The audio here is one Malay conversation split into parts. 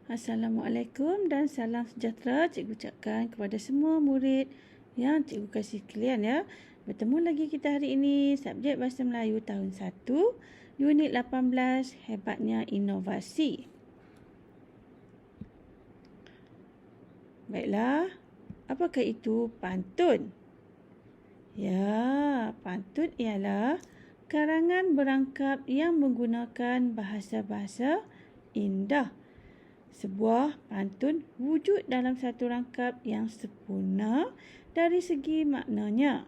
Assalamualaikum dan salam sejahtera cikgu ucapkan kepada semua murid yang cikgu kasih sekalian ya. Bertemu lagi kita hari ini, subjek Bahasa Melayu tahun 1, unit 18, hebatnya inovasi. Baiklah, apakah itu pantun? Ya, pantun ialah karangan berangkap yang menggunakan bahasa-bahasa indah. Sebuah pantun wujud dalam satu rangkap yang sempurna dari segi maknanya.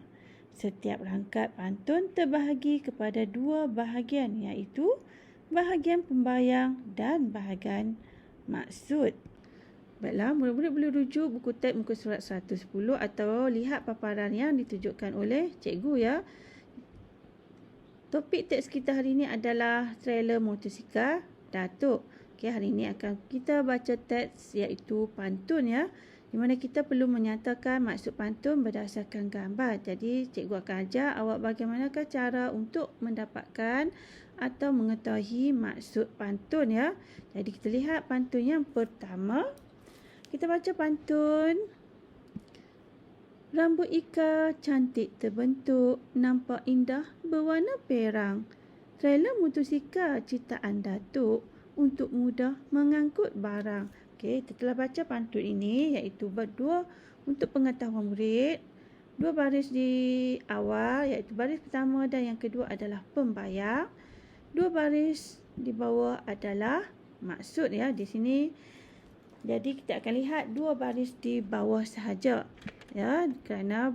Setiap rangkap pantun terbahagi kepada dua bahagian, iaitu bahagian pembayang dan bahagian maksud. Baiklah, murid-murid boleh rujuk buku teks muka surat 110 atau lihat paparan yang ditunjukkan oleh cikgu ya. Topik teks kita hari ini adalah trailer motosikal Datuk. Okey, hari ini akan kita baca teks iaitu pantun ya. Di mana kita perlu menyatakan maksud pantun berdasarkan gambar. Jadi cikgu akan ajar awak bagaimanakah cara untuk mendapatkan atau mengetahui maksud pantun ya. Jadi kita lihat pantun yang pertama. Kita baca pantun. Rambut Ika cantik terbentuk, nampak indah berwarna perang. Trailer motosikal ciptaan Datuk untuk mudah mengangkut barang. Okey, kita telah baca pantun ini iaitu berdua untuk pengetahuan murid. Dua baris di awal iaitu baris pertama dan yang kedua adalah pembayang. Dua baris di bawah adalah maksud ya di sini. Jadi kita akan lihat dua baris di bawah sahaja. Ya, kerana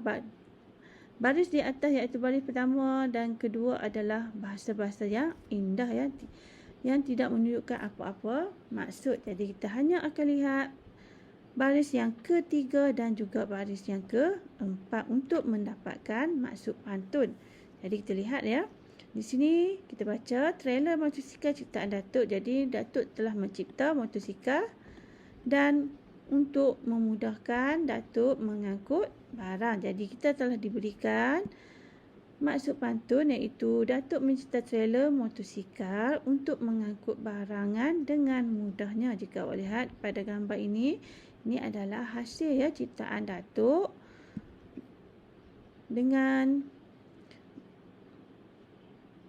baris di atas iaitu baris pertama dan kedua adalah bahasa-bahasa yang indah ya, yang tidak menunjukkan apa-apa maksud. Jadi kita hanya akan lihat baris yang ketiga dan juga baris yang keempat untuk mendapatkan maksud pantun. Jadi kita lihat ya. Di sini kita baca trailer motosikal ciptaan Datuk. Jadi Datuk telah mencipta motosikal dan untuk memudahkan Datuk mengangkut barang. Jadi kita telah diberikan maksud pantun iaitu Datuk mencipta trailer motosikal untuk mengangkut barangan dengan mudahnya. Jika awak lihat pada gambar ini adalah hasil ya ciptaan Datuk dengan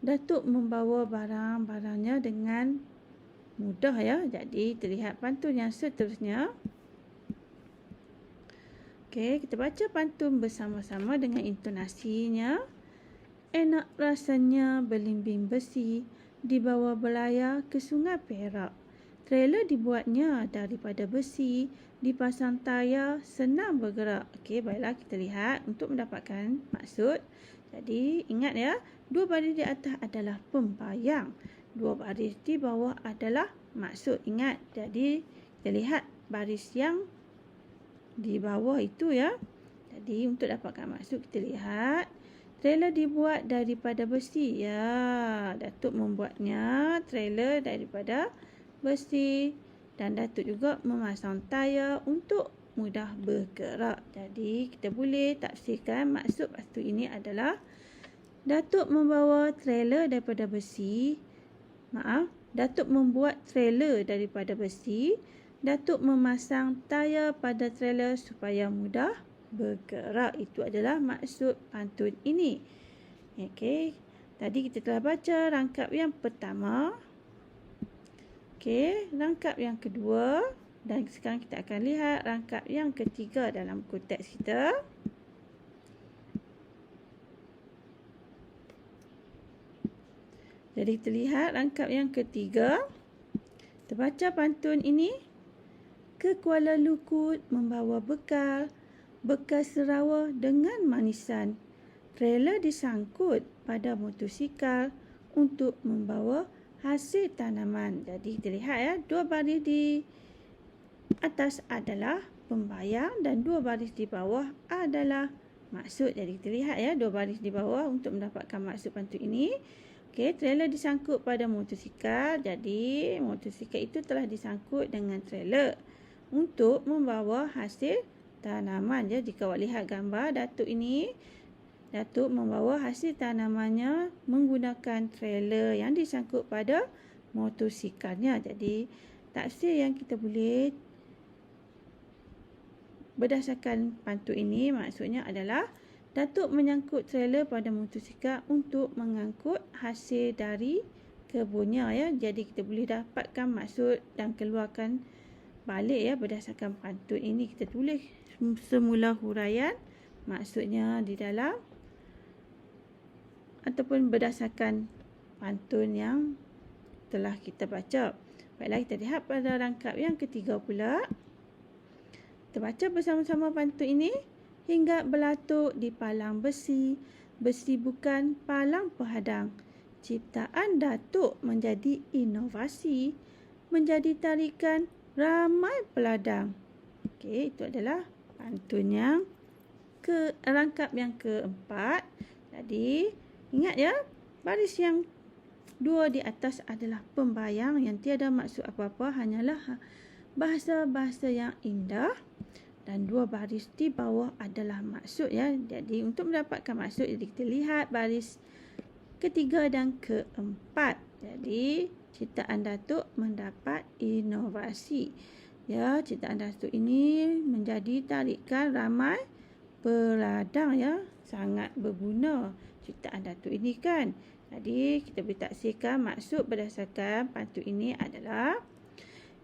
Datuk membawa barang-barangnya dengan mudah ya. Jadi terlihat pantun yang seterusnya. Okey, kita baca pantun bersama-sama dengan intonasinya. Enak rasanya belimbing besi dibawa berlayar ke Sungai Perak. Trailer dibuatnya daripada besi, dipasang tayar, senang bergerak. Okey, baiklah kita lihat untuk mendapatkan maksud. Jadi ingat ya, dua baris di atas adalah pembayang. Dua baris di bawah adalah maksud. Ingat, jadi kita lihat baris yang di bawah itu ya. Jadi untuk dapatkan maksud kita lihat trailer dibuat daripada besi. Ya, Datuk membuatnya trailer daripada besi dan Datuk juga memasang tayar untuk mudah bergerak. Jadi kita boleh tafsirkan maksud pantun ini adalah Datuk membawa trailer daripada besi. Datuk membuat trailer daripada besi. Datuk memasang tayar pada trailer supaya mudah bergerak. Itu adalah maksud pantun ini. Okey, tadi kita telah baca rangkap yang pertama. Okey, rangkap yang kedua dan sekarang kita akan lihat rangkap yang ketiga dalam buku teks kita. Jadi kita lihat rangkap yang ketiga. Kita baca pantun ini. Ke Kuala Lukut membawa bekal Sarawak dengan manisan. Trailer disangkut pada motosikal untuk membawa hasil tanaman. Jadi kita lihat ya, dua baris di atas adalah pembayang dan dua baris di bawah adalah maksud. Jadi kita lihat ya, dua baris di bawah untuk mendapatkan maksud pantun ini. Okey, trailer disangkut pada motosikal. Jadi motosikal itu telah disangkut dengan trailer untuk membawa hasil tanaman. Ya, jika awak lihat gambar Datuk ini, Datuk membawa hasil tanamannya menggunakan trailer yang disangkut pada motosikalnya. Jadi Tafsir yang kita boleh berdasarkan pantun ini maksudnya adalah Datuk menyangkut trailer pada motosikal untuk mengangkut hasil dari kebunnya ya. Jadi kita boleh dapatkan maksud dan keluarkan balik ya berdasarkan pantun ini. Kita tulis semula huraian maksudnya di dalam ataupun berdasarkan pantun yang telah kita baca. Baiklah, kita lihat pada rangkap yang ketiga pula. Kita baca bersama-sama pantun ini. Hingga belatuk di palang besi, besi bukan palang penghadang. Ciptaan Datuk menjadi inovasi, menjadi tarikan ramai peladang. Okey, itu adalah pantun yang rangkap yang keempat. Jadi, ingat ya, baris yang 2 di atas adalah pembayang yang tiada maksud apa-apa, hanyalah bahasa-bahasa yang indah. Dan 2 baris di bawah adalah maksud ya. Jadi untuk mendapatkan maksud, jadi kita lihat baris ketiga dan keempat. Jadi ciptaan Datuk mendapat inovasi. Ya, ciptaan Datuk ini menjadi tarikan ramai peladang ya. Sangat berguna ciptaan Datuk ini kan. Jadi kita boleh taksirkan maksud berdasarkan pantun ini adalah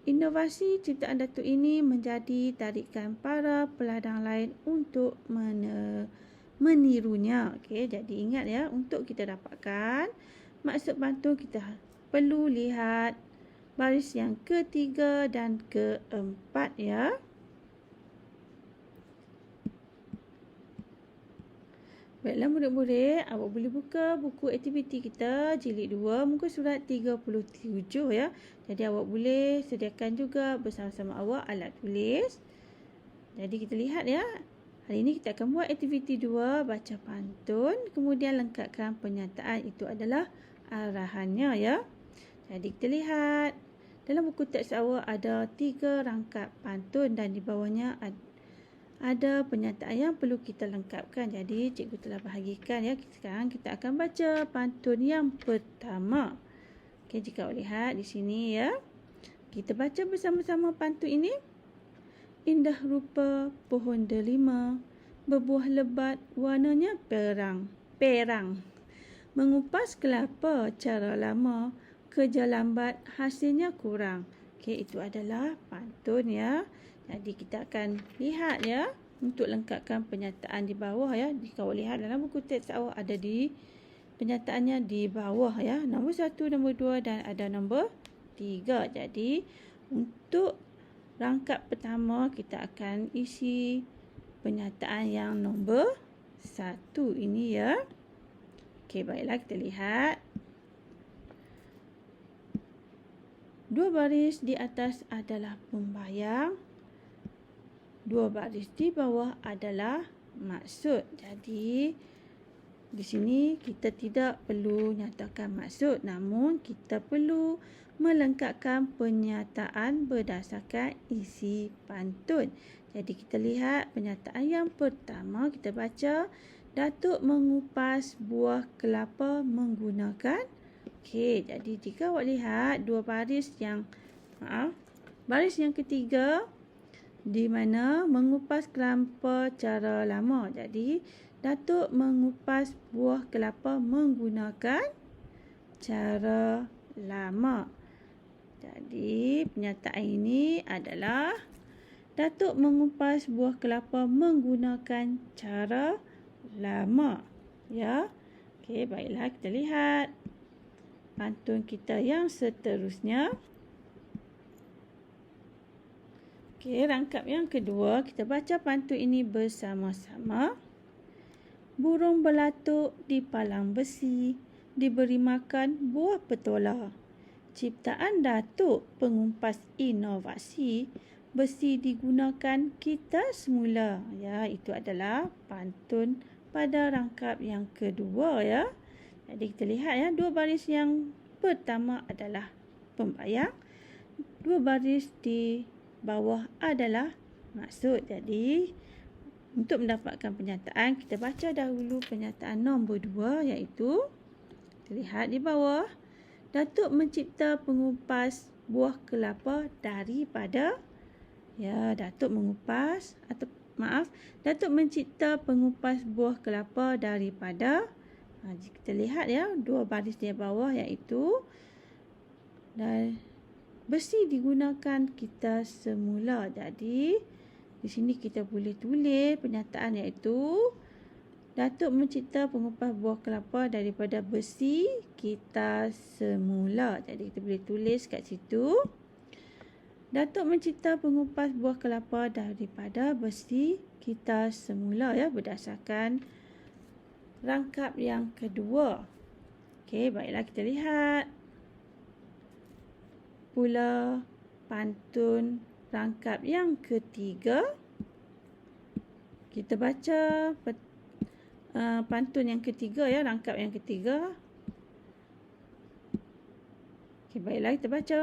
inovasi ciptaan Datuk ini menjadi tarikan para peladang lain untuk menirunya. Okey, jadi ingat ya, untuk kita dapatkan maksud pantun kita perlu lihat baris yang ketiga dan keempat ya. Baiklah murid-murid, awak boleh buka buku aktiviti kita jilid 2 muka surat 37 ya. Jadi awak boleh sediakan juga bersama-sama awak alat tulis. Jadi kita lihat ya. Hari ini kita akan buat aktiviti 2 baca pantun, kemudian lengkapkan pernyataan, itu adalah arahannya ya. Jadi kita lihat dalam buku teks awak ada 3 rangkap pantun dan di bawahnya ada pernyataan yang perlu kita lengkapkan. Jadi cikgu telah bahagikan ya. Sekarang kita akan baca pantun yang pertama. Okey, jika awak lihat di sini ya. Kita baca bersama-sama pantun ini. Indah rupa pohon delima, berbuah lebat warnanya perang. Mengupas kelapa cara lama, kerja lambat hasilnya kurang. Okey, itu adalah pantun ya. Jadi kita akan lihat ya untuk lengkapkan pernyataan di bawah ya. Jika awak lihat dalam buku teks awak ada di pernyataannya di bawah ya. Nombor 1, nombor 2 dan ada nombor 3. Jadi untuk rangkap pertama kita akan isi pernyataan yang nombor 1 ini ya. Okey, baiklah kita lihat. 2 baris di atas adalah pembayang. 2 baris di bawah adalah maksud. Jadi di sini kita tidak perlu nyatakan maksud, namun kita perlu melengkapkan pernyataan berdasarkan isi pantun. Jadi kita lihat pernyataan yang pertama, kita baca Datuk mengupas buah kelapa menggunakan. Okey, jadi jika awak lihat baris yang ketiga di mana mengupas kelapa cara lama. Jadi Datuk mengupas buah kelapa menggunakan cara lama. Jadi pernyataan ini adalah Datuk mengupas buah kelapa menggunakan cara lama. Ya. Okey, baiklah kita lihat pantun kita yang seterusnya. Okey, rangkap yang kedua, kita baca pantun ini bersama-sama. Burung belatuk di palang besi, diberi makan buah petola. Ciptaan Datuk pengumpas inovasi, besi digunakan kita semula. Ya, itu adalah pantun pada rangkap yang kedua ya. Jadi kita lihat ya, 2 baris yang pertama adalah pembayang, 2 baris di bawah adalah maksud. Jadi untuk mendapatkan pernyataan, kita baca dahulu pernyataan nombor 2, iaitu kita lihat di bawah. Datuk mencipta pengupas buah kelapa daripada. Ya, Datuk mencipta pengupas buah kelapa daripada. Jika kita lihat ya, 2 baris di bawah iaitu dan besi digunakan kita semula. Jadi di sini kita boleh tulis pernyataan iaitu Datuk mencipta pengupas buah kelapa daripada besi kita semula. Jadi kita boleh tulis kat situ. Datuk mencipta pengupas buah kelapa daripada besi kita semula ya, berdasarkan rangkap yang kedua. Okey, baiklah kita lihat pula pantun rangkap yang ketiga. Kita baca pantun yang ketiga ya, rangkap yang ketiga. Okey, baiklah kita baca.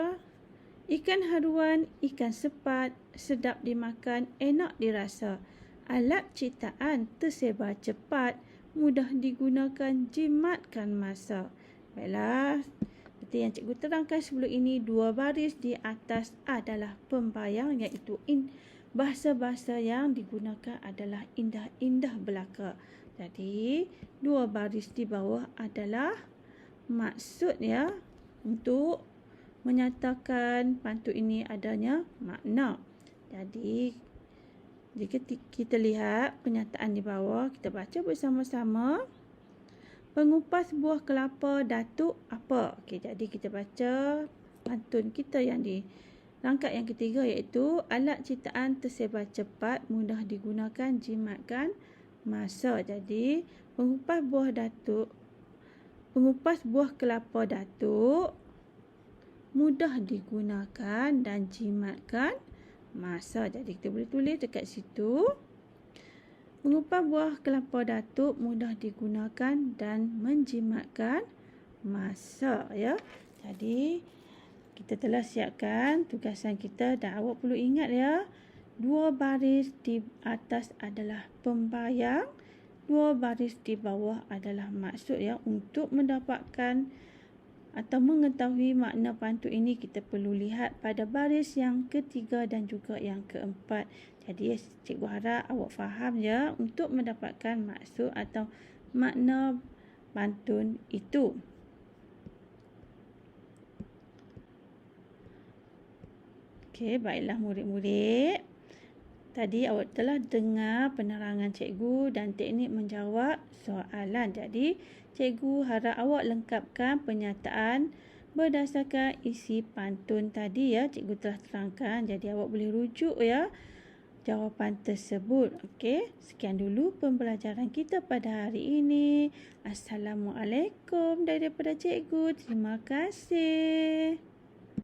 Ikan haruan, ikan sepat, sedap dimakan, enak dirasa. Alat ciptaan tersebar cepat, mudah digunakan, jimatkan masa. Baiklah, seperti yang cikgu terangkan sebelum ini, 2 baris di atas adalah pembayang iaitu bahasa-bahasa yang digunakan adalah indah-indah belaka. Jadi, 2 baris di bawah adalah maksud ya, untuk menyatakan pantun ini adanya makna. Jadi jika kita lihat pernyataan di bawah, kita baca bersama-sama. Pengupas buah kelapa Datuk apa? Okey, jadi kita baca pantun kita yang di rangkap yang ketiga iaitu alat ciptaan tersebar cepat, mudah digunakan, jimatkan masa. Jadi pengupas buah kelapa Datuk mudah digunakan dan jimatkan masa. Jadi kita boleh tulis dekat situ. Mengupas buah kelapa Datuk mudah digunakan dan menjimatkan masa ya. Jadi kita telah siapkan tugasan kita dan awak perlu ingat ya, 2 baris di atas adalah pembayang, 2 baris di bawah adalah maksud ya. Untuk mendapatkan atau mengetahui makna pantun ini, kita perlu lihat pada baris yang ketiga dan juga yang keempat. Jadi cikgu harap awak faham ya untuk mendapatkan maksud atau makna pantun itu. Okey, baiklah murid-murid. Tadi awak telah dengar penerangan cikgu dan teknik menjawab soalan. Jadi cikgu harap awak lengkapkan pernyataan berdasarkan isi pantun tadi ya. Cikgu telah terangkan, jadi awak boleh rujuk ya jawapan tersebut. Okey, sekian dulu pembelajaran kita pada hari ini. Assalamualaikum daripada cikgu. Terima kasih.